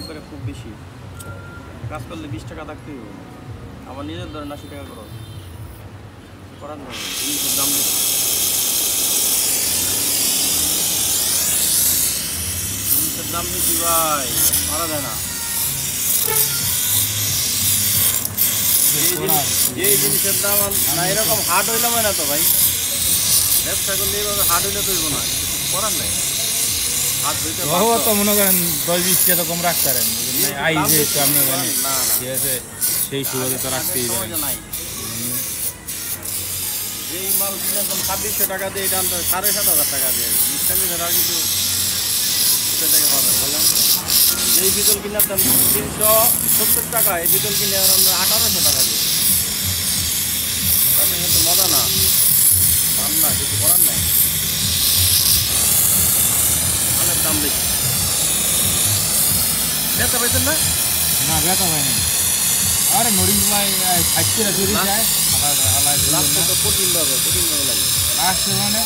একবারে খুব বেশি, কাজ করলে 20 টাকা থাকতেই হবে। আমার নিজের ধরেন 80 টাকা খরচ করার নেই, জিনিসের দাম বেশি, জিনিসের দাম বেশি ভাই, মারা যায় না। এই জিনিসের দাম না এরকম হার্ড হইলাম না তো ভাই, ব্যবসা করলে এইভাবে হার্ড হইলে তৈব না, কিছু করার নাই। হাত ধুইতে তো মনে করেন 10-20 টাকা কম রাখতে পারেন, আই যে আপনার ঠিক আছে, সেই সুবাদে তো রাখতেই পারেন। এই মাল কিনে একদম 2600 টাকা দিয়ে, এটা আনতে 7,500 টাকা দিয়ে, ইসলামী ধরা কিছু থেকে পাবেন বলেন। এই পিতল কিনে আনতাম 370 টাকা, এই পিতল কিনে আমরা 1800 টাকা দিয়ে। তাতে কিন্তু মজা না, দাম না, কিছু করার নাই, মালের দাম বেশি। ব্যথা পাইছেন না? না ব্যথা হয় না। আরে নড়ি ভাই খাইতে রাখি যায়, লাস্টে তো কঠিন ভাবে লাগে লাস্টে মানে